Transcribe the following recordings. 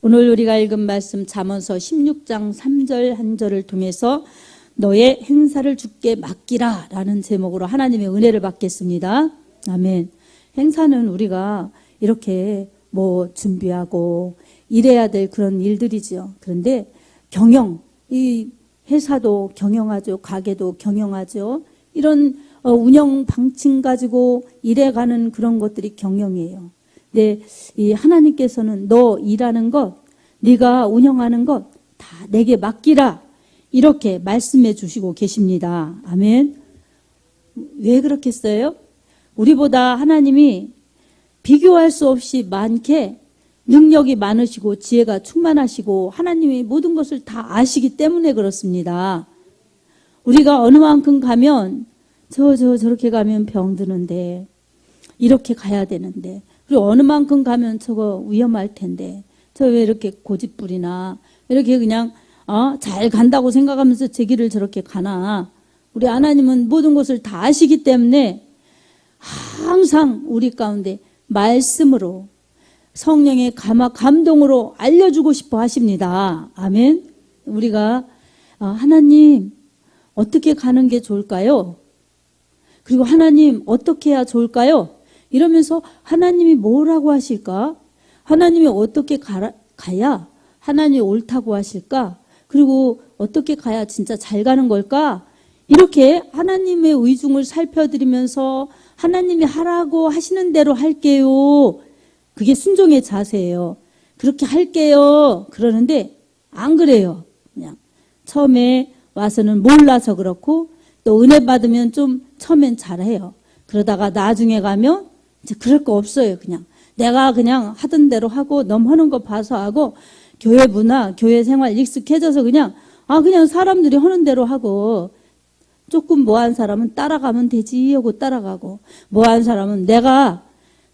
오늘 우리가 읽은 말씀 잠언서 16장 3절 한 절을 통해서 너의 행사를 주께 맡기라 라는 제목으로 하나님의 은혜를 받겠습니다. 아멘. 행사는 우리가 이렇게 준비하고 일해야 될 그런 일들이죠. 그런데 이 회사도 경영하죠. 가게도 경영하죠. 이런 운영 방침 가지고 일해가는 그런 것들이 경영이에요. 근데 이 하나님께서는 너 일하는 것, 네가 운영하는 것 다 내게 맡기라 이렇게 말씀해 주시고 계십니다. 아멘. 왜 그렇겠어요? 우리보다 하나님이 비교할 수 없이 많게 능력이 많으시고 지혜가 충만하시고 하나님이 모든 것을 다 아시기 때문에 그렇습니다. 우리가 어느 만큼 가면 저렇게 가면 병드는데 이렇게 가야 되는데 그리고 어느 만큼 가면 저거 위험할 텐데 저 왜 이렇게 고집부리나 이렇게 그냥 잘 간다고 생각하면서 제 길을 저렇게 가나. 우리 하나님은 모든 것을 다 아시기 때문에 항상 우리 가운데 말씀으로 성령의 감동으로 알려주고 싶어 하십니다. 아멘. 우리가 하나님 어떻게 가는 게 좋을까요? 그리고 하나님 어떻게 해야 좋을까요? 이러면서 하나님이 뭐라고 하실까? 하나님이 어떻게 가야 하나님이 옳다고 하실까? 그리고 어떻게 가야 진짜 잘 가는 걸까? 이렇게 하나님의 의중을 살펴드리면서 하나님이 하라고 하시는 대로 할게요. 그게 순종의 자세예요. 그렇게 할게요. 그러는데 안 그래요. 그냥 처음에 와서는 몰라서 그렇고 또 은혜 받으면 좀 처음엔 잘해요. 그러다가 나중에 가면 이제 그럴 거 없어요. 그냥 내가 그냥 하던 대로 하고 넘하는 거 봐서 하고 교회 문화, 교회 생활 익숙해져서 그냥 사람들이 하는 대로 하고 조금 뭐한 사람은 따라가면 되지 하고 따라가고 뭐한 사람은 내가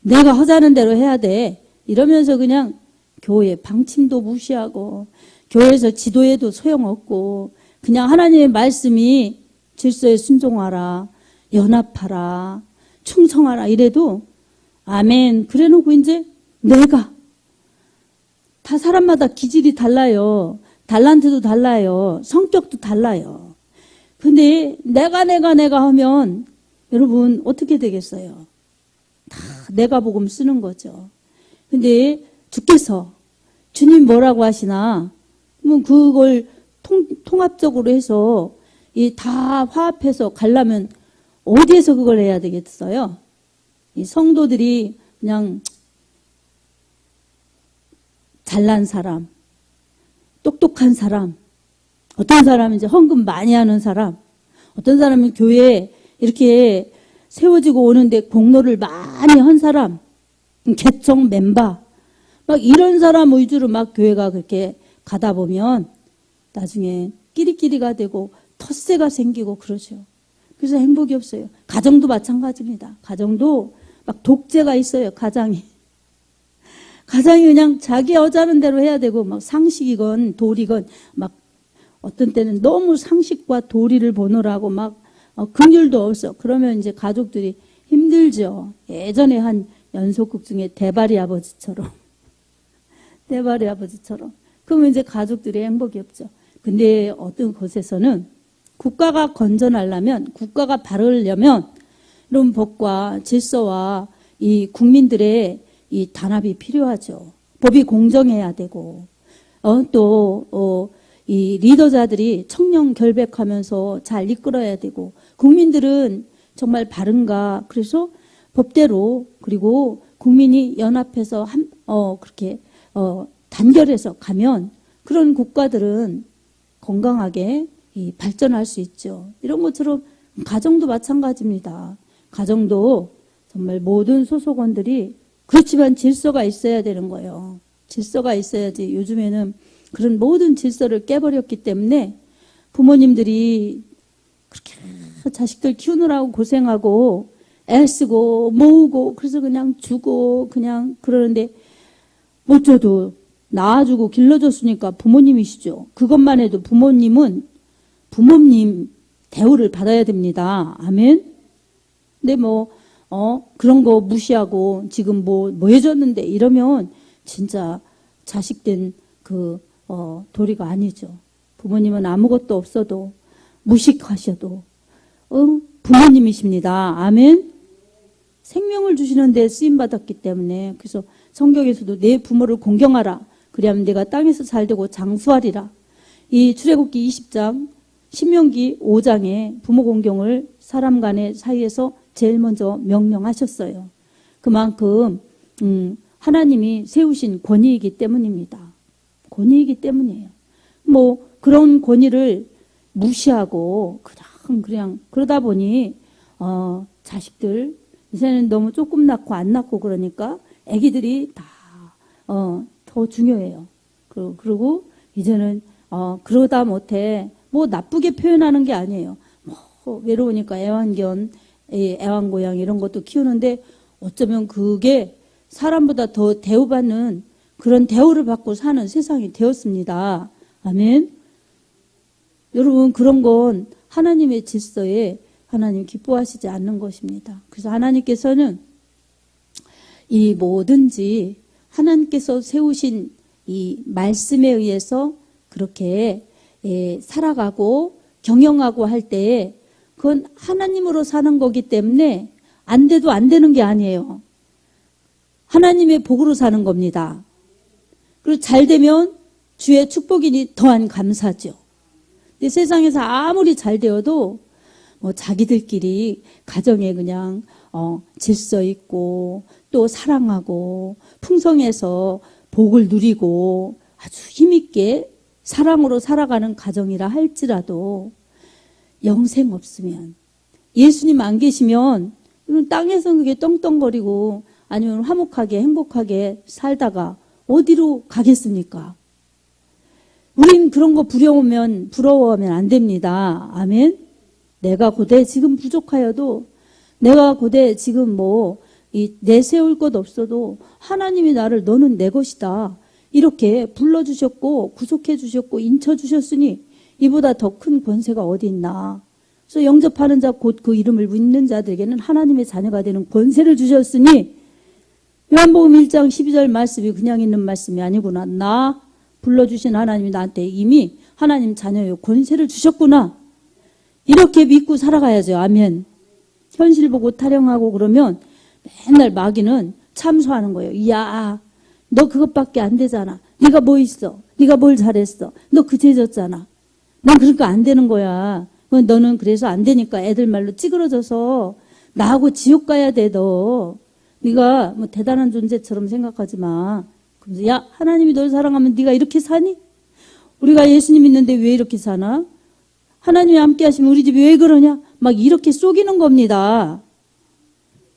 하자는 대로 해야 돼 이러면서 그냥 교회 방침도 무시하고 교회에서 지도해도 소용없고 그냥 하나님의 말씀이 질서에 순종하라, 연합하라, 충성하라 이래도 아멘. 그래 놓고 이제 다 사람마다 기질이 달라요. 달란트도 달라요. 성격도 달라요. 근데 내가 하면 여러분 어떻게 되겠어요? 다 내가 복음 쓰는 거죠. 근데 주께서 주님 뭐라고 하시나? 그걸 통합적으로 해서 다 화합해서 가려면 어디에서 그걸 해야 되겠어요? 이 성도들이 그냥 잘난 사람, 똑똑한 사람, 어떤 사람은 이제 헌금 많이 하는 사람, 어떤 사람은 교회에 이렇게 세워지고 오는데 공로를 많이 한 사람, 개척 멤버, 이런 사람 위주로 교회가 그렇게 가다 보면 나중에 끼리끼리가 되고 텃세가 생기고 그러죠. 그래서 행복이 없어요. 가정도 마찬가지입니다. 가정도 독재가 있어요. 가장이 그냥 자기 하자는 대로 해야 되고 상식이건 도리건 어떤 때는 너무 상식과 도리를 보느라고 긍휼도 없어. 그러면 이제 가족들이 힘들죠. 예전에 한 연속극 중에 대바리 아버지처럼 그러면 이제 가족들이 행복이 없죠. 근데 어떤 곳에서는 국가가 건전하려면 국가가 바르려면 이런 법과 질서와 이 국민들의 이 단합이 필요하죠. 법이 공정해야 되고 이 리더자들이 청렴 결백하면서 잘 이끌어야 되고 국민들은 정말 바른가 그래서 법대로 그리고 국민이 연합해서 그렇게 단결해서 가면 그런 국가들은 건강하게 발전할 수 있죠. 이런 것처럼 가정도 마찬가지입니다. 가정도 정말 모든 소속원들이 그렇지만 질서가 있어야 되는 거예요. 질서가 있어야지. 요즘에는 그런 모든 질서를 깨버렸기 때문에 부모님들이 그렇게 자식들 키우느라고 고생하고 애쓰고 모으고 그래서 그냥 주고 그냥 그러는데 못 줘도 낳아주고 길러줬으니까 부모님이시죠. 그것만 해도 부모님 대우를 받아야 됩니다. 아멘. 근데 그런 거 무시하고 지금 뭐 해줬는데 이러면 진짜 자식된 도리가 아니죠. 부모님은 아무것도 없어도 무식하셔도 부모님이십니다. 아멘. 생명을 주시는데 쓰임받았기 때문에, 그래서 성경에서도 내 부모를 공경하라. 그리하면 내가 땅에서 잘되고 장수하리라. 이 출애굽기 20장, 신명기 5장에 부모 공경을 사람 간의 사이에서 제일 먼저 명령하셨어요. 그만큼 하나님이 세우신 권위이기 때문입니다. 권위이기 때문이에요. 뭐 그런 권위를 무시하고 그냥 그러다 보니 자식들 이제는 너무 조금 낳고 안 낳고 그러니까 아기들이 다 더 중요해요. 그리고 이제는 그러다 못해 뭐 나쁘게 표현하는 게 아니에요. 뭐 외로우니까 애완견, 애완고양 이런 것도 키우는데 어쩌면 그게 사람보다 더 대우받는 그런 대우를 받고 사는 세상이 되었습니다. 아멘. 여러분, 그런 건 하나님의 질서에 하나님 기뻐하시지 않는 것입니다. 그래서 하나님께서는 이 뭐든지 하나님께서 세우신 이 말씀에 의해서 그렇게 살아가고 경영하고 할 때에 그건 하나님으로 사는 거기 때문에 안 돼도 안 되는 게 아니에요. 하나님의 복으로 사는 겁니다. 그리고 잘 되면 주의 축복이니 더한 감사죠. 근데 세상에서 아무리 잘 되어도 뭐 자기들끼리 가정에 그냥 질서 있고 또 사랑하고 풍성해서 복을 누리고 아주 힘있게 사랑으로 살아가는 가정이라 할지라도 영생 없으면, 예수님 안 계시면 땅에서 그게 떵떵거리고 아니면 화목하게 행복하게 살다가 어디로 가겠습니까? 우린 그런 거 부러워하면 안 됩니다. 아멘. 내가 고대 지금 부족하여도, 내가 고대 지금 내세울 것 없어도 하나님이 나를 너는 내 것이다 이렇게 불러주셨고 구속해 주셨고 인쳐 주셨으니 이보다 더 큰 권세가 어디 있나. 그래서 영접하는 자 곧 그 이름을 믿는 자들에게는 하나님의 자녀가 되는 권세를 주셨으니, 요한복음 1장 12절 말씀이 그냥 있는 말씀이 아니구나. 나 불러주신 하나님이 나한테 이미 하나님 자녀의 권세를 주셨구나. 이렇게 믿고 살아가야죠. 아멘. 현실 보고 타령하고 그러면 맨날 마귀는 참소하는 거예요. 야, 너 그것밖에 안 되잖아. 네가 뭐 있어? 네가 뭘 잘했어? 너 그제 졌잖아. 난 그러니까 안 되는 거야. 너는 그래서 안 되니까 애들 말로 찌그러져서 나하고 지옥 가야 돼. 너. 네가 뭐 대단한 존재처럼 생각하지 마. 그러면서 야, 하나님이 널 사랑하면 네가 이렇게 사니? 우리가 예수님 믿는데 왜 이렇게 사나? 하나님이 함께 하시면 우리 집이 왜 그러냐? 막 이렇게 속이는 겁니다.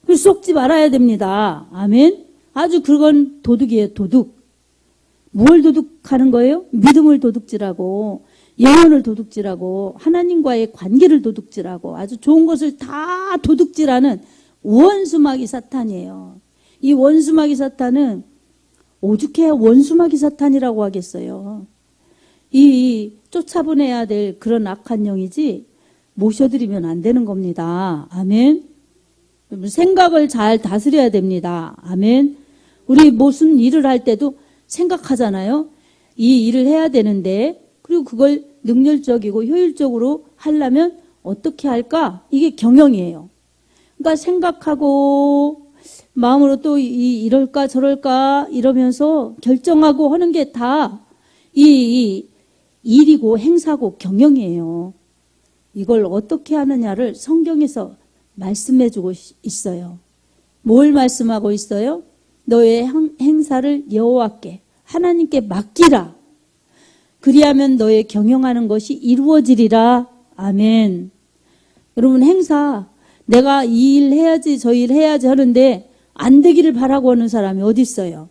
속지 말아야 됩니다. 아멘. 아주 그건 도둑이에요. 도둑. 뭘 도둑하는 거예요? 믿음을 도둑질하고 영혼을 도둑질하고 하나님과의 관계를 도둑질하고 아주 좋은 것을 다 도둑질하는 원수마귀 사탄이에요. 이 원수마귀 사탄은 오죽해야 원수마귀 사탄이라고 하겠어요. 이 쫓아보내야 될 그런 악한 영이지 모셔드리면 안 되는 겁니다. 아멘. 생각을 잘 다스려야 됩니다. 아멘. 우리 무슨 일을 할 때도 생각하잖아요. 이 일을 해야 되는데, 그리고 그걸 능률적이고 효율적으로 하려면 어떻게 할까? 이게 경영이에요. 그러니까 생각하고 마음으로 또 이럴까 저럴까 이러면서 결정하고 하는 게 다 이 일이고 행사고 경영이에요. 이걸 어떻게 하느냐를 성경에서 말씀해주고 있어요. 뭘 말씀하고 있어요? 너의 행사를 여호와께 하나님께 맡기라. 그리하면 너의 경영하는 것이 이루어지리라. 아멘. 여러분, 행사, 내가 이 일 해야지 저 일 해야지 하는데 안 되기를 바라고 하는 사람이 어디 있어요?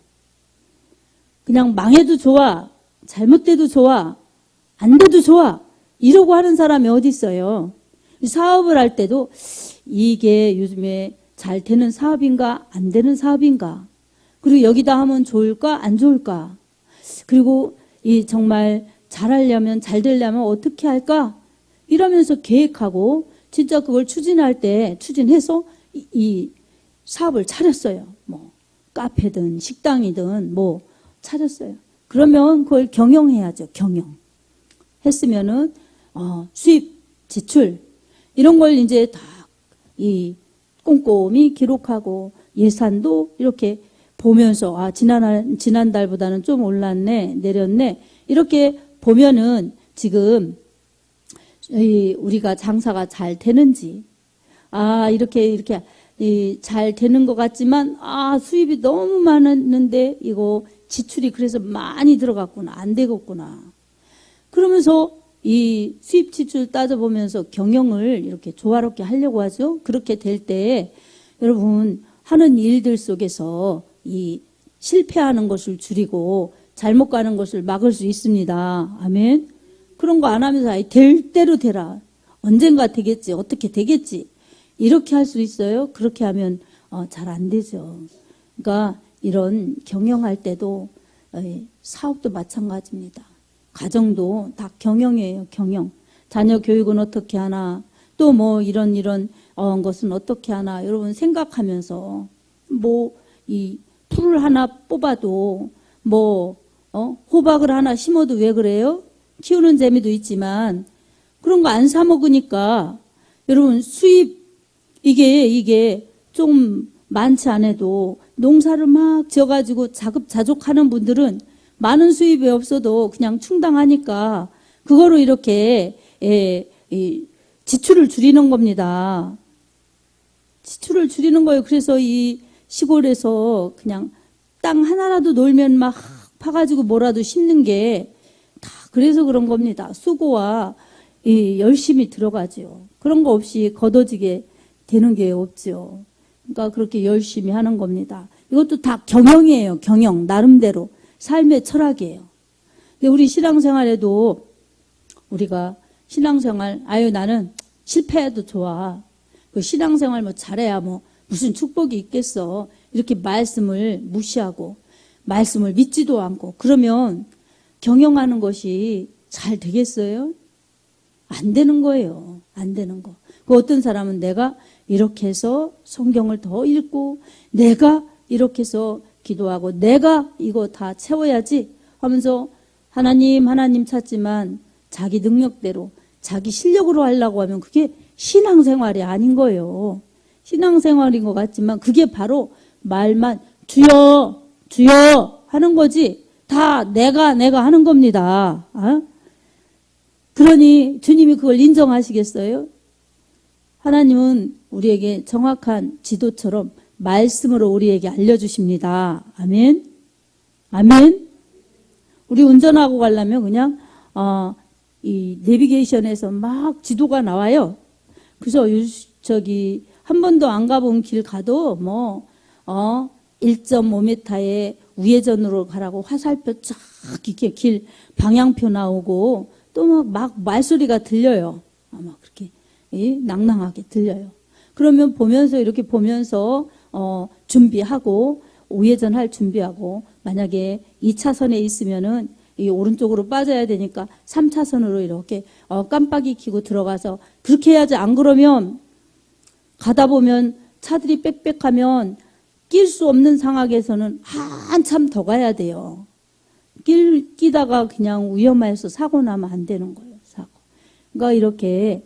그냥 망해도 좋아, 잘못돼도 좋아, 안 돼도 좋아 이러고 하는 사람이 어디 있어요? 사업을 할 때도 이게 요즘에 잘 되는 사업인가 안 되는 사업인가, 그리고 여기다 하면 좋을까 안 좋을까, 그리고 이 정말 잘하려면 잘 되려면 어떻게 할까 이러면서 계획하고 진짜 그걸 추진할 때 추진해서 이 사업을 차렸어요. 뭐 카페든 식당이든 뭐 차렸어요. 그러면 그걸 경영해야죠. 경영. 했으면은, 수입, 지출, 이런 걸 이제 다 꼼꼼히 기록하고 예산도 이렇게 보면서, 지난달보다는 좀 올랐네, 내렸네. 이렇게 보면은 지금 우리가 장사가 잘 되는지, 이렇게 잘 되는 것 같지만, 수입이 너무 많았는데, 이거 지출이 그래서 많이 들어갔구나, 안 되겠구나. 그러면서 이 수입 지출 따져보면서 경영을 이렇게 조화롭게 하려고 하죠. 그렇게 될 때, 여러분, 하는 일들 속에서 이 실패하는 것을 줄이고 잘못 가는 것을 막을 수 있습니다. 아멘. 그런 거 안 하면서 될 대로 되라. 언젠가 되겠지. 어떻게 되겠지. 이렇게 할 수 있어요. 그렇게 하면 잘 안 되죠. 그러니까 이런 경영할 때도 사업도 마찬가지입니다. 가정도 다 경영이에요. 경영. 자녀 교육은 어떻게 하나. 또 뭐 이런 것은 어떻게 하나. 여러분 생각하면서 이 풀을 하나 뽑아도 호박을 하나 심어도 왜 그래요? 키우는 재미도 있지만 그런 거 안 사 먹으니까 여러분 수입 이게 좀 많지 않아도 농사를 막 지어가지고 자급자족하는 분들은 많은 수입이 없어도 그냥 충당하니까 그거로 이렇게 지출을 줄이는 겁니다. 지출을 줄이는 거예요. 그래서 이 시골에서 그냥 땅 하나라도 놀면 막 파가지고 뭐라도 심는 게 다 그래서 그런 겁니다. 수고와 열심히 들어가죠. 그런 거 없이 걷어지게 되는 게 없죠. 그러니까 그렇게 열심히 하는 겁니다. 이것도 다 경영이에요. 경영. 나름대로. 삶의 철학이에요. 근데 우리 신앙생활에도 우리가 신앙생활, 나는 실패해도 좋아. 그 신앙생활 잘해야 무슨 축복이 있겠어. 이렇게 말씀을 무시하고 말씀을 믿지도 않고 그러면 경영하는 것이 잘 되겠어요? 안 되는 거예요. 안 되는 거. 그 어떤 사람은 내가 이렇게 해서 성경을 더 읽고 내가 이렇게 해서 기도하고 내가 이거 다 채워야지 하면서 하나님 찾지만 자기 능력대로 자기 실력으로 하려고 하면 그게 신앙생활이 아닌 거예요. 신앙생활인 것 같지만 그게 바로 말만 주여 하는 거지 다 내가 하는 겁니다. 그러니 주님이 그걸 인정하시겠어요? 하나님은 우리에게 정확한 지도처럼 말씀으로 우리에게 알려주십니다. 아멘. 아멘. 우리 운전하고 가려면 그냥 이 내비게이션에서 막 지도가 나와요. 그래서 한 번도 안 가본 길 가도 1.5m에 우회전으로 가라고 화살표 쫙 이렇게 길 방향표 나오고 또 막 말소리가 들려요. 아마 그렇게 낭낭하게 들려요. 그러면 이렇게 보면서 준비하고 우회전할 준비하고 만약에 2차선에 있으면은 이 오른쪽으로 빠져야 되니까 3차선으로 이렇게 깜빡이 켜고 들어가서 그렇게 해야지. 안 그러면 가다 보면 차들이 빽빽하면 낄 수 없는 상황에서는 한참 더 가야 돼요. 끼다가 그냥 위험해서 사고 나면 안 되는 거예요. 사고. 그러니까 이렇게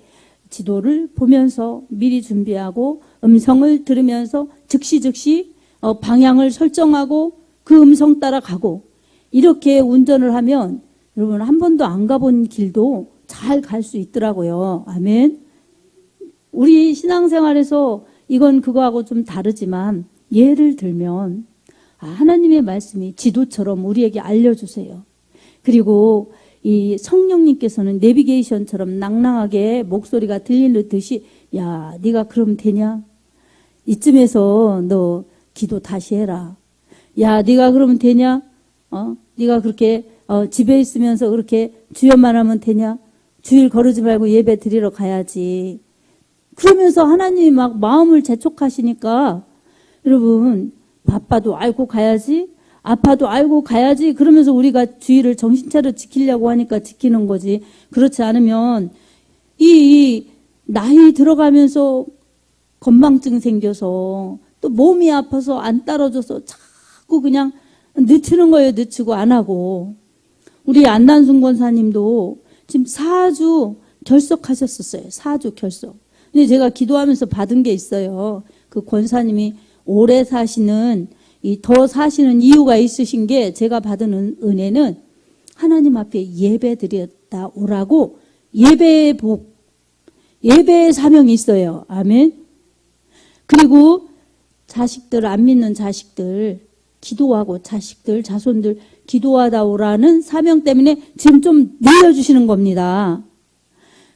지도를 보면서 미리 준비하고 음성을 들으면서 즉시 방향을 설정하고 그 음성 따라 가고 이렇게 운전을 하면 여러분 한 번도 안 가본 길도 잘 갈 수 있더라고요. 아멘. 우리 신앙생활에서 이건 그거하고 좀 다르지만 예를 들면 하나님의 말씀이 지도처럼 우리에게 알려주세요. 그리고 이 성령님께서는 내비게이션처럼 낭낭하게 목소리가 들리듯이 야 네가 그럼 되냐? 이쯤에서 너 기도 다시 해라. 야 네가 그러면 되냐? 네가 그렇게 집에 있으면서 그렇게 주여만 하면 되냐? 주일 거르지 말고 예배 드리러 가야지. 그러면서 하나님이 막 마음을 재촉하시니까 여러분 바빠도 알고 가야지, 아파도 알고 가야지. 그러면서 우리가 주의를 정신차려 지키려고 하니까 지키는 거지. 그렇지 않으면 이 나이 들어가면서 건망증 생겨서 또 몸이 아파서 안 따라줘서 자꾸 그냥 늦추는 거예요. 늦추고 안 하고. 우리 안난순 권사님도 지금 4주 결석하셨었어요. 4주 결석. 근데 제가 기도하면서 받은 게 있어요. 그 권사님이 오래 사시는, 더 사시는 이유가 있으신 게, 제가 받은 은혜는 하나님 앞에 예배 드렸다 오라고, 예배의 복, 예배의 사명이 있어요. 아멘. 그리고 자식들, 안 믿는 자식들 기도하고, 자식들, 자손들 기도하다 오라는 사명 때문에 지금 좀 늘려주시는 겁니다.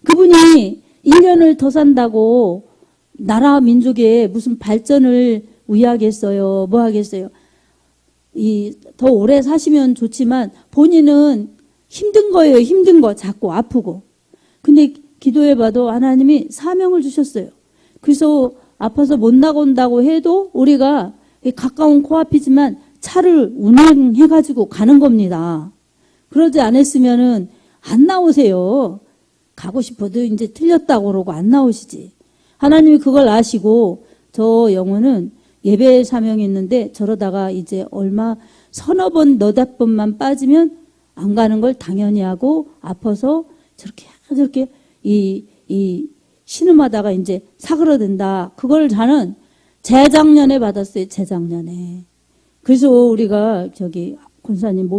그분이 1년을 더 산다고 나라 민족의 무슨 발전을 위하겠어요? 뭐 하겠어요? 더 오래 사시면 좋지만 본인은 힘든 거예요. 힘든 거. 자꾸 아프고. 근데 기도해봐도 하나님이 사명을 주셨어요. 그래서 아파서 못 나간다고 해도 우리가 가까운 코앞이지만 차를 운행해가지고 가는 겁니다. 그러지 않았으면은 안 나오세요. 가고 싶어도 이제 틀렸다고 그러고 안 나오시지. 하나님이 그걸 아시고, 저 영혼은 예배의 사명이 있는데 저러다가 이제 서너 번, 너댓 번만 빠지면 안 가는 걸 당연히 하고, 아파서 저렇게 신음하다가 이제 사그러든다. 그걸 저는 재작년에 받았어요. 재작년에. 그래서 우리가 권사님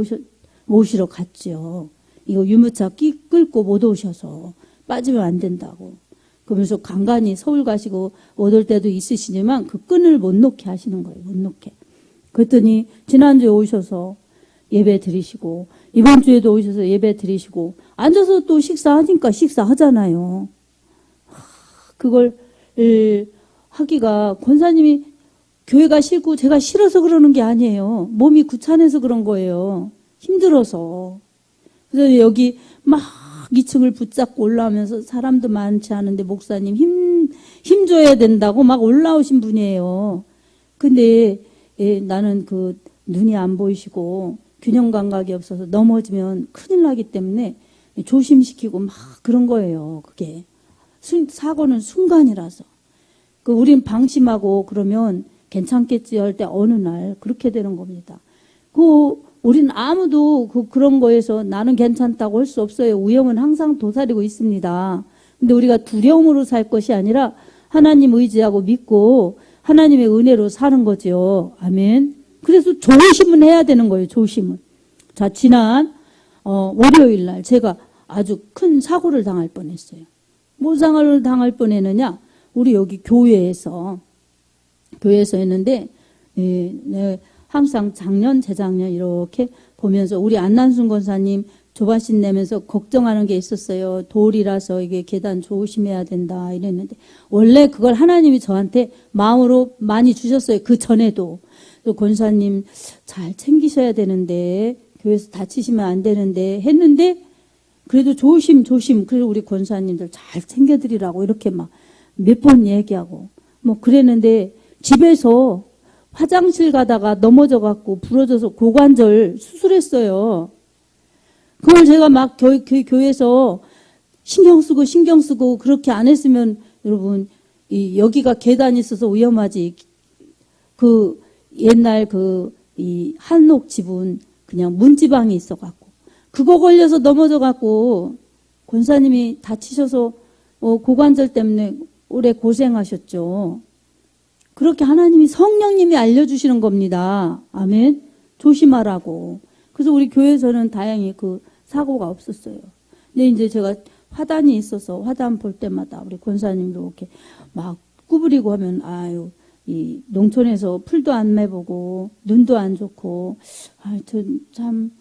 모시러 갔죠. 이거 유모차 끌고 못 오셔서 빠지면 안 된다고. 그러면서 간간히 서울 가시고 못 올 때도 있으시지만 그 끈을 못 놓게 하시는 거예요. 못 놓게. 그랬더니 지난주에 오셔서 예배 드리시고, 이번 주에도 오셔서 예배 드리시고, 앉아서 또 식사하니까 식사하잖아요. 그걸 하기가, 권사님이 교회가 싫고 제가 싫어서 그러는 게 아니에요. 몸이 귀찮아서 그런 거예요. 힘들어서. 그래서 여기 막 2층을 붙잡고 올라오면서, 사람도 많지 않은데 목사님 힘 줘야 된다고 막 올라오신 분이에요. 근데 나는 눈이 안 보이시고 균형 감각이 없어서 넘어지면 큰일 나기 때문에 조심시키고 막 그런 거예요. 그게 사고는 순간이라서. 우린 방심하고 그러면 괜찮겠지 할 때 어느 날 그렇게 되는 겁니다. 우린 아무도 그런 거에서 나는 괜찮다고 할 수 없어요. 위험은 항상 도사리고 있습니다. 근데 우리가 두려움으로 살 것이 아니라 하나님 의지하고 믿고 하나님의 은혜로 사는 거죠. 아멘. 그래서 조심은 해야 되는 거예요. 조심은. 자, 지난 월요일 날 제가 아주 큰 사고를 당할 뻔했어요. 뭐 사고를 당할 뻔했느냐? 우리 여기 교회에서 했는데, 항상 작년, 재작년 이렇게 보면서 우리 안난순 권사님 조바심 내면서 걱정하는 게 있었어요. 돌이라서 이게 계단 조심해야 된다 이랬는데, 원래 그걸 하나님이 저한테 마음으로 많이 주셨어요. 그 전에도. 또 권사님 잘 챙기셔야 되는데, 교회에서 다치시면 안 되는데 했는데, 그래도 조심. 그래서 우리 권사님들 잘 챙겨드리라고 이렇게 막 몇 번 얘기하고 뭐 그랬는데, 집에서 화장실 가다가 넘어져갖고 부러져서 고관절 수술했어요. 그걸 제가 막 교회에서 신경 쓰고 그렇게 안 했으면, 여러분, 여기가 계단이 있어서 위험하지. 옛날 한옥 집은 그냥 문지방이 있어갖고, 그거 걸려서 넘어져갖고 권사님이 다치셔서 고관절 때문에 오래 고생하셨죠. 그렇게 하나님이, 성령님이 알려주시는 겁니다. 아멘. 조심하라고. 그래서 우리 교회에서는 다행히 그 사고가 없었어요. 근데 이제 제가 화단이 있어서 화단 볼 때마다 우리 권사님도 이렇게 막 구부리고 하면, 아유, 이 농촌에서 풀도 안 매보고 눈도 안 좋고, 참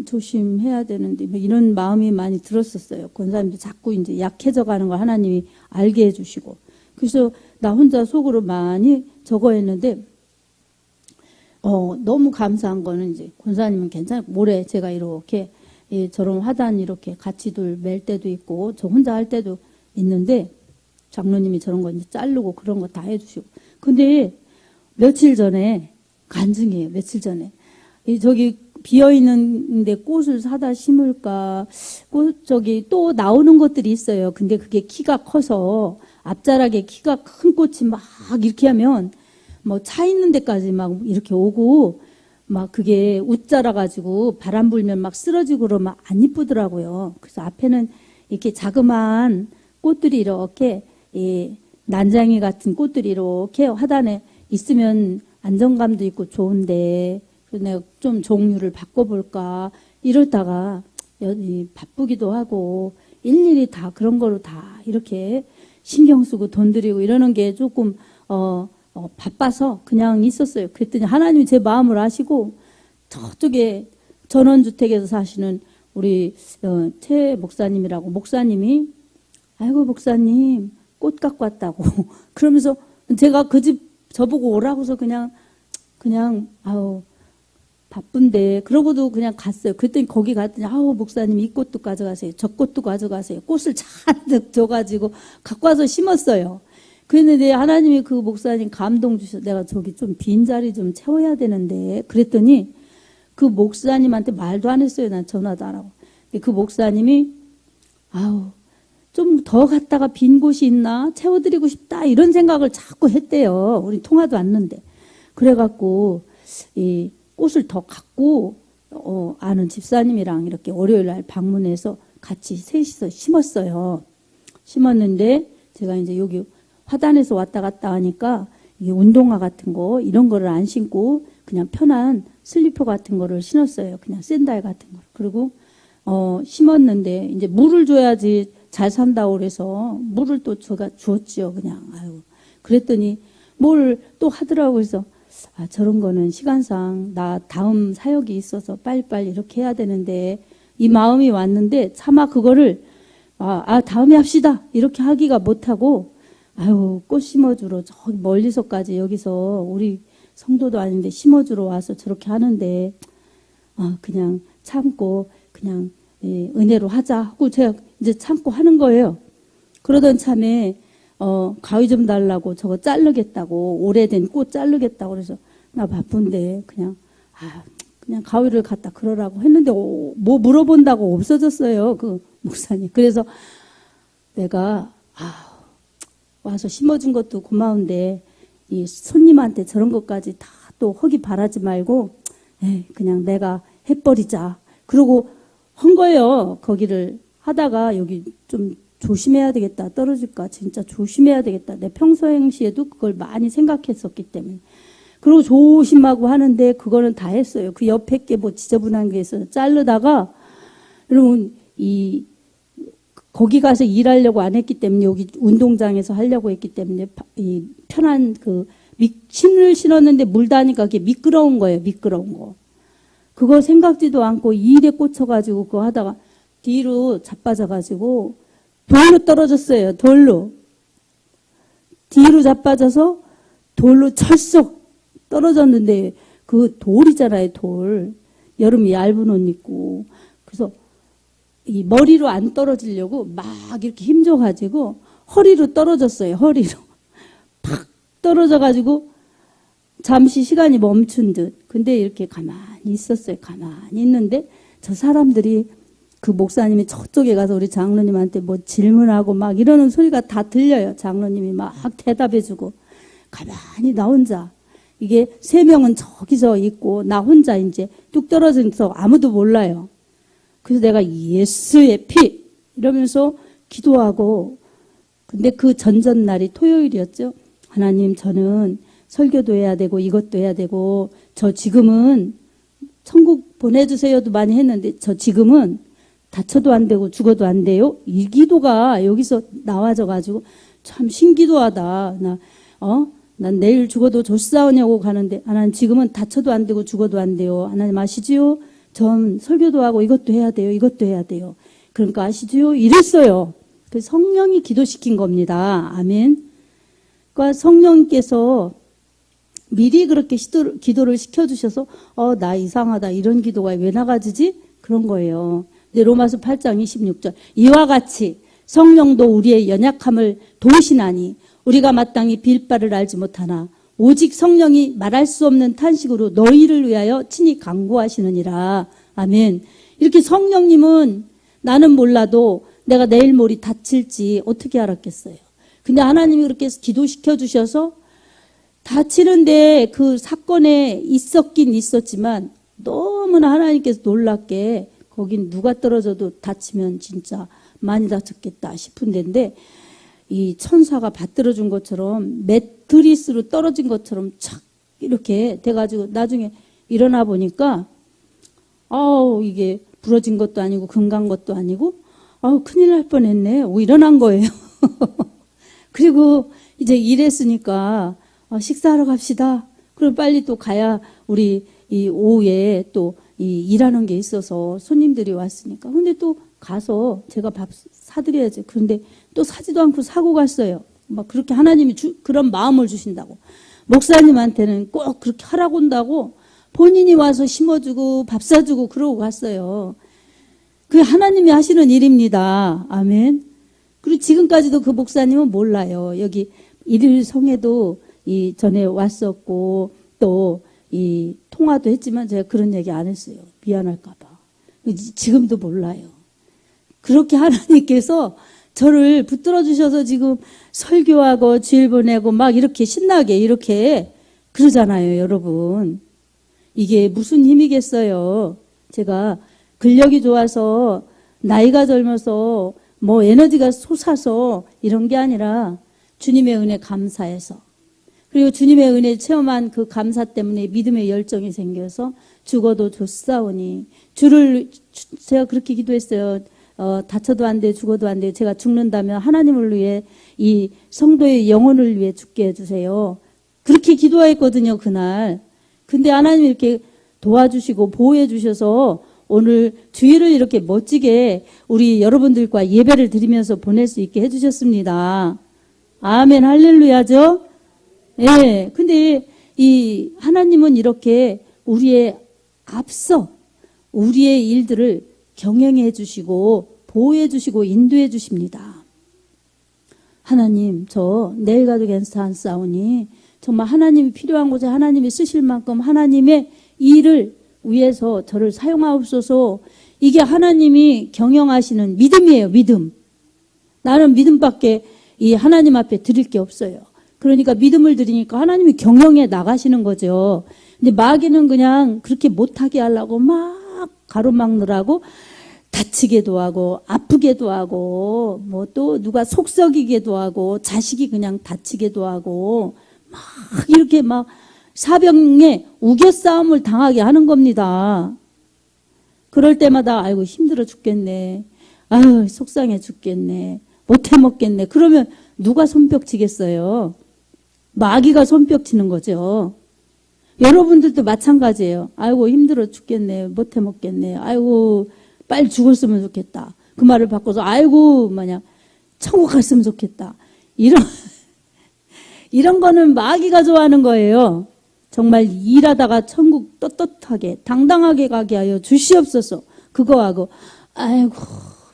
조심해야 되는데, 뭐 이런 마음이 많이 들었었어요. 권사님도 자꾸 이제 약해져 가는 걸 하나님이 알게 해주시고. 그래서 나 혼자 속으로 많이 저거 했는데, 너무 감사한 거는 이제 권사님은 괜찮고, 모레 제가 이렇게 저런 화단 이렇게 같이 맬 때도 있고, 저 혼자 할 때도 있는데, 장로님이 저런 거 이제 자르고 그런 거 다 해주시고. 근데 며칠 전에, 간증이에요. 며칠 전에. 저기 비어있는데 꽃을 사다 심을까, 또 나오는 것들이 있어요. 근데 그게 키가 커서, 앞자락에 키가 큰 꽃이 막 이렇게 하면 뭐 차 있는 데까지 막 이렇게 오고 막 그게 웃자라 가지고 바람 불면 막 쓰러지고 그러면 안 이쁘더라고요. 그래서 앞에는 이렇게 자그마한 꽃들이 이렇게 난장이 같은 꽃들이 이렇게 화단에 있으면 안정감도 있고 좋은데 그래서 내가 좀 종류를 바꿔볼까 이러다가 바쁘기도 하고 일일이 다 그런 거로 다 이렇게 신경 쓰고 돈 들이고 이러는 게 조금 바빠서 그냥 있었어요. 그랬더니 하나님이 제 마음을 아시고 저쪽에 전원주택에서 사시는 우리 최 목사님이라고 목사님이 아이고 목사님 꽃 갖고 왔다고 그러면서 제가 그 집 저보고 오라고서 그냥 아우 바쁜데 그러고도 그냥 갔어요. 그랬더니 거기 갔더니 아우 목사님 이 꽃도 가져가세요. 저 꽃도 가져가세요. 꽃을 잔뜩 줘가지고 갖고 와서 심었어요. 그랬는데 하나님이 그 목사님 감동 주셔서 내가 저기 좀 빈자리 좀 채워야 되는데 그랬더니 그 목사님한테 말도 안 했어요. 난 전화도 안 하고. 그 목사님이 아우 좀 더 갔다가 빈 곳이 있나 채워드리고 싶다 이런 생각을 자꾸 했대요. 우리 통화도 않는데. 그래갖고 이 꽃을 더 갖고 아는 집사님이랑 이렇게 월요일 날 방문해서 같이 셋이서 심었어요. 심었는데 제가 이제 여기 화단에서 왔다 갔다 하니까 이게 운동화 같은 거 이런 거를 안 신고 그냥 편한 슬리퍼 같은 거를 신었어요. 그냥 샌들 같은 거. 그리고 심었는데 이제 물을 줘야지 잘 산다고 그래서 물을 또 제가 주었지요. 그냥 아유. 그랬더니 뭘 또 하더라고. 그래서 아 저런 거는 시간상 나 다음 사역이 있어서 빨리빨리 이렇게 해야 되는데 이 마음이 왔는데 차마 그거를 다음에 합시다 이렇게 하기가 못하고 아유 꽃 심어주러 저기 멀리서까지 여기서 우리 성도도 아닌데 심어주러 와서 저렇게 하는데 그냥 참고 그냥 은혜로 하자 하고 제가 이제 참고 하는 거예요. 그러던 참에 가위 좀 달라고 저거 자르겠다고 오래된 꽃 자르겠다고 그래서 나 바쁜데 그냥 가위를 갖다 그러라고 했는데 뭐 물어본다고 없어졌어요. 그 목사님. 그래서 내가 와서 심어준 것도 고마운데 이 손님한테 저런 것까지 다 또 허기 바라지 말고 그냥 내가 해버리자. 그러고 한 거예요. 거기를 하다가 여기 좀 조심해야 되겠다. 떨어질까 진짜 조심해야 되겠다. 내 평소행시에도 그걸 많이 생각했었기 때문에. 그리고 조심하고 하는데 그거는 다 했어요. 그 옆에 게 뭐 지저분한 게 있어서 자르다가 여러분 거기 가서 일하려고 안 했기 때문에 여기 운동장에서 하려고 했기 때문에 이 편한 신을 신었는데 물다니까 그게 미끄러운 거예요. 미끄러운 거. 그거 생각지도 않고 일에 꽂혀가지고 그거 하다가 뒤로 자빠져가지고 돌로 떨어졌어요. 돌로. 뒤로 자빠져서 돌로 철썩 떨어졌는데 그 돌이잖아요. 돌. 여름 얇은 옷 입고. 그래서 이 머리로 안 떨어지려고 막 이렇게 힘줘가지고 허리로 떨어졌어요. 허리로. 팍 떨어져가지고 잠시 시간이 멈춘 듯. 근데 이렇게 가만히 있었어요. 가만히 있는데 저 사람들이 그 목사님이 저쪽에 가서 우리 장로님한테 뭐 질문하고 막 이러는 소리가 다 들려요. 장로님이 막 대답해주고 가만히 나 혼자. 이게 3명은 저기서 있고 나 혼자 이제 뚝 떨어져서 아무도 몰라요. 그래서 내가 예수의 피 이러면서 기도하고 근데 그 전전날이 토요일이었죠. 하나님 저는 설교도 해야 되고 이것도 해야 되고 저 지금은 천국 보내주세요도 많이 했는데 저 지금은 다쳐도 안 되고 죽어도 안 돼요. 이 기도가 여기서 나와져가지고 참 신기도하다. 난 내일 죽어도 좋사오냐고 가는데 하나님 지금은 다쳐도 안 되고 죽어도 안 돼요. 하나님 아시지요? 전 설교도 하고 이것도 해야 돼요. 이것도 해야 돼요. 그러니까 아시지요? 이랬어요. 그 성령이 기도시킨 겁니다. 아멘. 그러니까 성령께서 미리 그렇게 기도를 시켜주셔서 나 이상하다. 이런 기도가 왜 나가지지? 그런 거예요. 로마서 8장 26절 이와 같이 성령도 우리의 연약함을 도우시나니 우리가 마땅히 빌 바를 알지 못하나 오직 성령이 말할 수 없는 탄식으로 너희를 위하여 친히 간구하시느니라. 아멘. 이렇게 성령님은 나는 몰라도 내가 내일 모레 다칠지 어떻게 알았겠어요. 근데 하나님이 그렇게 기도시켜 주셔서 다치는데 그 사건에 있었긴 있었지만 너무나 하나님께서 놀랍게 거긴 누가 떨어져도 다치면 진짜 많이 다쳤겠다 싶은 데인데 이 천사가 받들어준 것처럼 매트리스로 떨어진 것처럼 착 이렇게 돼가지고 나중에 일어나 보니까 이게 부러진 것도 아니고 금간 것도 아니고 큰일 날 뻔했네. 일어난 거예요. 그리고 이제 일했으니까 식사하러 갑시다. 그럼 빨리 또 가야 우리 이 오후에 또 이 일하는 게 있어서 손님들이 왔으니까. 근데 또 가서 제가 밥 사드려야지. 그런데 또 사지도 않고 사고 갔어요. 막 그렇게 하나님이 그런 마음을 주신다고. 목사님한테는 꼭 그렇게 하라고 한다고 본인이 와서 심어주고 밥 사주고 그러고 갔어요. 그게 하나님이 하시는 일입니다. 아멘. 그리고 지금까지도 그 목사님은 몰라요. 여기 일일성에도 전에 왔었고 또 이 통화도 했지만 제가 그런 얘기 안 했어요. 미안할까봐. 지금도 몰라요. 그렇게 하나님께서 저를 붙들어 주셔서 지금 설교하고 주일 보내고 막 이렇게 신나게 이렇게 그러잖아요, 여러분. 이게 무슨 힘이겠어요. 제가 근력이 좋아서 나이가 젊어서 뭐 에너지가 솟아서 이런 게 아니라 주님의 은혜 감사해서 그리고 주님의 은혜 체험한 그 감사 때문에 믿음의 열정이 생겨서 죽어도 좋사오니 제가 그렇게 기도했어요. 다쳐도 안 돼, 죽어도 안 돼. 제가 죽는다면 하나님을 위해 이 성도의 영혼을 위해 죽게 해주세요. 그렇게 기도했거든요, 그날. 근데 하나님이 이렇게 도와주시고 보호해 주셔서 오늘 주일을 이렇게 멋지게 우리 여러분들과 예배를 드리면서 보낼 수 있게 해주셨습니다. 아멘, 할렐루야죠? 예. 근데 이 하나님은 이렇게 우리의 앞서 우리의 일들을 경영해 주시고 보호해 주시고 인도해 주십니다. 하나님, 저 내일 가도 괜찮사오니 정말 하나님이 필요한 곳에 하나님이 쓰실 만큼 하나님의 일을 위해서 저를 사용하옵소서. 이게 하나님이 경영하시는 믿음이에요. 믿음. 나는 믿음밖에 이 하나님 앞에 드릴 게 없어요. 그러니까 믿음을 드리니까 하나님이 경영해 나가시는 거죠. 근데 마귀는 그냥 그렇게 못하게 하려고 막 가로막느라고 다치게도 하고 아프게도 하고 뭐 또 누가 속썩이게도 하고 자식이 그냥 다치게도 하고 막 이렇게 막 사병에 우겨싸움을 당하게 하는 겁니다. 그럴 때마다 아이고 힘들어 죽겠네. 아유 속상해 죽겠네. 못해 먹겠네. 그러면 누가 손뼉치겠어요? 마귀가 손뼉치는 거죠. 여러분들도 마찬가지예요. 아이고 힘들어 죽겠네. 못해 먹겠네. 아이고 빨리 죽었으면 좋겠다. 그 말을 바꿔서 아이고 마냥 천국 갔으면 좋겠다. 이런 거는 마귀가 좋아하는 거예요. 정말 일하다가 천국 떳떳하게 당당하게 가게 하여 주시옵소서. 그거하고 아이고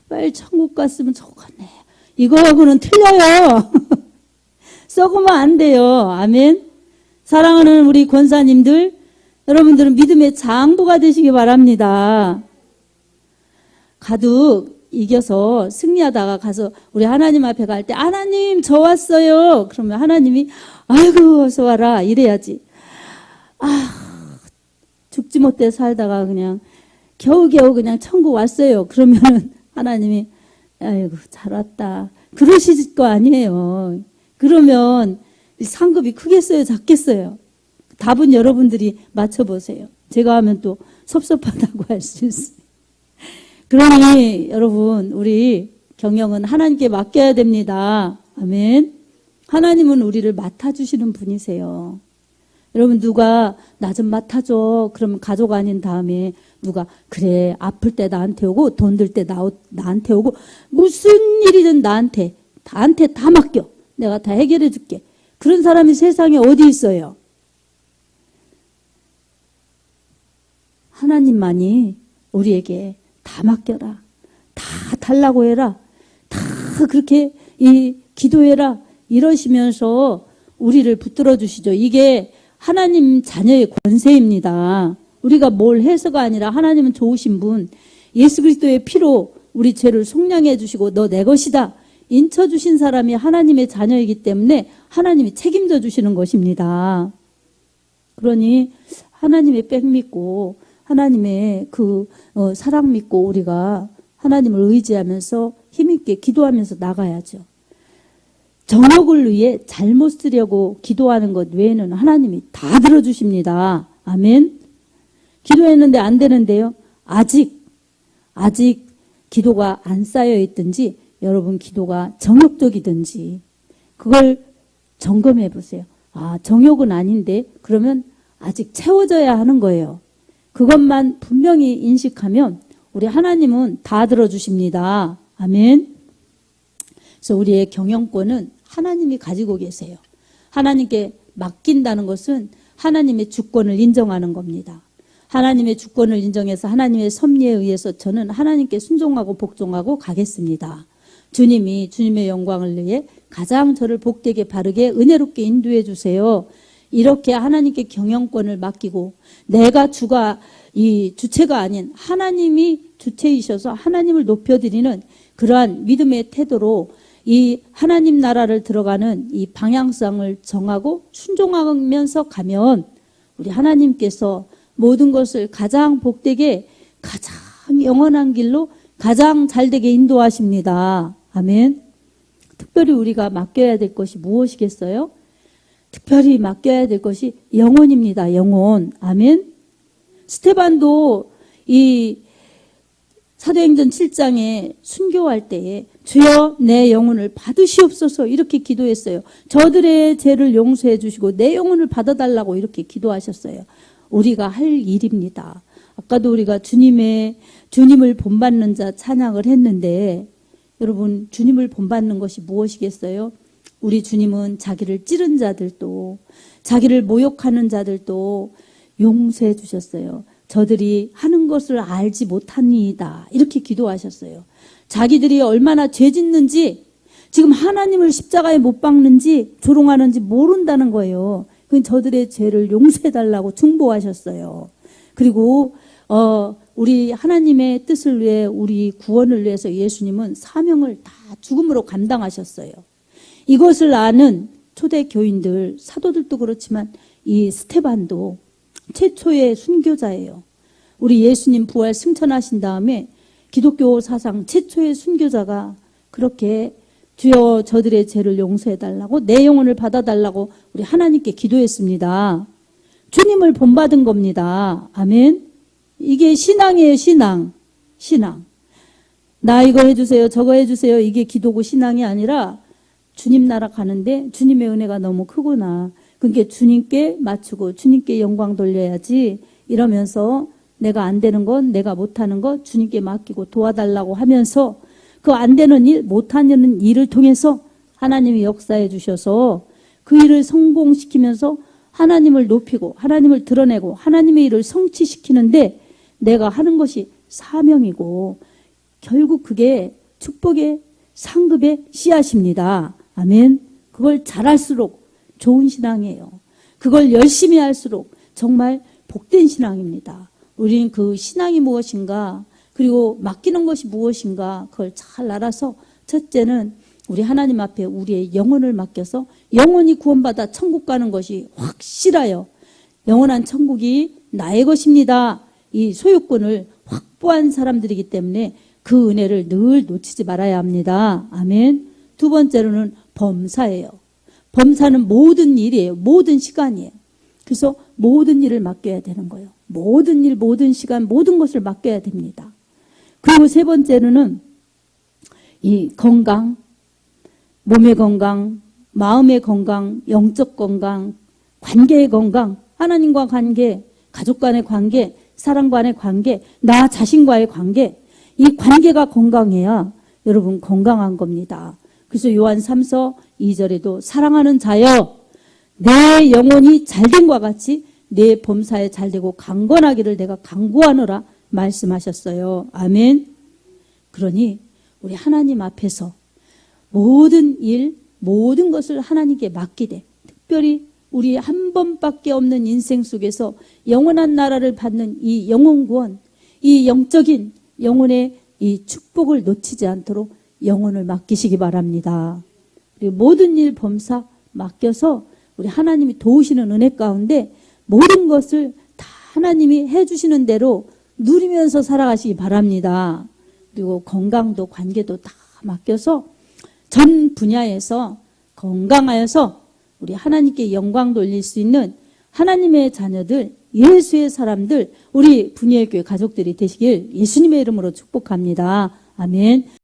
빨리 천국 갔으면 좋겠네. 이거하고는 틀려요. 썩으면 안 돼요. 아멘. 사랑하는 우리 권사님들, 여러분들은 믿음의 장부가 되시기 바랍니다. 가득 이겨서 승리하다가 가서 우리 하나님 앞에 갈 때 하나님 저 왔어요. 그러면 하나님이 아이고 어서 와라 이래야지. 죽지 못해 살다가 그냥 겨우겨우 그냥 천국 왔어요. 그러면 하나님이 아이고 잘 왔다. 그러실 거 아니에요. 그러면 상급이 크겠어요? 작겠어요? 답은 여러분들이 맞춰보세요. 제가 하면 또 섭섭하다고 할 수 있어요. 그러니 여러분 우리 경영은 하나님께 맡겨야 됩니다. 아멘. 하나님은 우리를 맡아주시는 분이세요. 여러분 누가 나 좀 맡아줘. 그러면 가족 아닌 다음에 누가 그래 아플 때 나한테 오고 돈 들 때 나한테 오고 무슨 일이든 나한테 다 맡겨. 내가 다 해결해 줄게. 그런 사람이 세상에 어디 있어요? 하나님만이 우리에게 다 맡겨라. 다 달라고 해라. 다 그렇게 기도해라. 이러시면서 우리를 붙들어 주시죠. 이게 하나님 자녀의 권세입니다. 우리가 뭘 해서가 아니라 하나님은 좋으신 분, 예수 그리스도의 피로 우리 죄를 속량해 주시고 너 내 것이다. 인쳐주신 사람이 하나님의 자녀이기 때문에 하나님이 책임져 주시는 것입니다. 그러니 하나님의 백 믿고 하나님의 사랑 믿고 우리가 하나님을 의지하면서 힘있게 기도하면서 나가야죠. 정욕을 위해 잘못 쓰려고 기도하는 것 외에는 하나님이 다 들어주십니다. 아멘. 기도했는데 안 되는데요. 아직 기도가 안 쌓여 있든지 여러분 기도가 정욕적이든지 그걸 점검해 보세요. 정욕은 아닌데 그러면 아직 채워져야 하는 거예요. 그것만 분명히 인식하면 우리 하나님은 다 들어주십니다. 아멘. 그래서 우리의 경영권은 하나님이 가지고 계세요. 하나님께 맡긴다는 것은 하나님의 주권을 인정하는 겁니다. 하나님의 주권을 인정해서 하나님의 섭리에 의해서 저는 하나님께 순종하고 복종하고 가겠습니다. 주님의 영광을 위해 가장 저를 복되게 바르게 은혜롭게 인도해 주세요. 이렇게 하나님께 경영권을 맡기고 내가 주체가 아닌 하나님이 주체이셔서 하나님을 높여드리는 그러한 믿음의 태도로 이 하나님 나라를 들어가는 이 방향성을 정하고 순종하면서 가면 우리 하나님께서 모든 것을 가장 복되게 가장 영원한 길로 가장 잘되게 인도하십니다. 아멘. 특별히 우리가 맡겨야 될 것이 무엇이겠어요? 특별히 맡겨야 될 것이 영혼입니다. 영혼. 아멘. 스테반도 이 사도행전 7장에 순교할 때에 주여 내 영혼을 받으시옵소서 이렇게 기도했어요. 저들의 죄를 용서해 주시고 내 영혼을 받아달라고 이렇게 기도하셨어요. 우리가 할 일입니다. 아까도 우리가 주님을 본받는 자 찬양을 했는데 여러분 주님을 본받는 것이 무엇이겠어요? 우리 주님은 자기를 찌른 자들도 자기를 모욕하는 자들도 용서해 주셨어요. 저들이 하는 것을 알지 못하니이다 이렇게 기도하셨어요. 자기들이 얼마나 죄 짓는지 지금 하나님을 십자가에 못 박는지 조롱하는지 모른다는 거예요. 그건 저들의 죄를 용서해달라고 중보하셨어요. 그리고 우리 하나님의 뜻을 위해 우리 구원을 위해서 예수님은 사명을 다 죽음으로 감당하셨어요. 이것을 아는 초대 교인들 사도들도 그렇지만 이 스테반도 최초의 순교자예요. 우리 예수님 부활 승천하신 다음에 기독교 사상 최초의 순교자가 그렇게 주여 저들의 죄를 용서해달라고 내 영혼을 받아달라고 우리 하나님께 기도했습니다. 주님을 본받은 겁니다. 아멘. 이게 신앙이에요. 신앙. 나 이거 해주세요. 저거 해주세요. 이게 기도고 신앙이 아니라 주님 나라 가는데 주님의 은혜가 너무 크구나. 그러니까 주님께 맞추고 주님께 영광 돌려야지 이러면서 내가 안 되는 건 내가 못하는 것 주님께 맡기고 도와달라고 하면서 그 안 되는 일, 못하는 일을 통해서 하나님이 역사해 주셔서 그 일을 성공시키면서 하나님을 높이고 하나님을 드러내고 하나님의 일을 성취시키는데 내가 하는 것이 사명이고 결국 그게 축복의 상급의 씨앗입니다. 아멘. 그걸 잘할수록 좋은 신앙이에요. 그걸 열심히 할수록 정말 복된 신앙입니다. 우리는 그 신앙이 무엇인가 그리고 맡기는 것이 무엇인가 그걸 잘 알아서 첫째는 우리 하나님 앞에 우리의 영혼을 맡겨서 영혼이 구원받아 천국 가는 것이 확실하여 영원한 천국이 나의 것입니다. 이 소유권을 확보한 사람들이기 때문에 그 은혜를 늘 놓치지 말아야 합니다. 아멘. 두 번째로는 범사예요. 범사는 모든 일이에요. 모든 시간이에요. 그래서 모든 일을 맡겨야 되는 거예요. 모든 일, 모든 시간, 모든 것을 맡겨야 됩니다. 그리고 세 번째로는 이 건강, 몸의 건강, 마음의 건강, 영적 건강, 관계의 건강, 하나님과 관계, 가족 간의 관계, 사람 간의 관계, 나 자신과의 관계, 이 관계가 건강해야 여러분 건강한 겁니다. 그래서 요한 3서 2절에도 사랑하는 자여 내 영혼이 잘된과 같이 내 범사에 잘되고 강건하기를 내가 강구하노라 말씀하셨어요. 아멘. 그러니 우리 하나님 앞에서 모든 일, 모든 것을 하나님께 맡기되 특별히 우리 한 번밖에 없는 인생 속에서 영원한 나라를 받는 이 영혼 구원, 이 영적인 영혼의 이 축복을 놓치지 않도록 영혼을 맡기시기 바랍니다. 그리고 모든 일 범사 맡겨서 우리 하나님이 도우시는 은혜 가운데 모든 것을 다 하나님이 해주시는 대로 누리면서 살아가시기 바랍니다. 그리고 건강도 관계도 다 맡겨서 전 분야에서 건강하여서 우리 하나님께 영광 돌릴 수 있는 하나님의 자녀들, 예수의 사람들, 우리 분이엘 교회 가족들이 되시길 예수님의 이름으로 축복합니다. 아멘.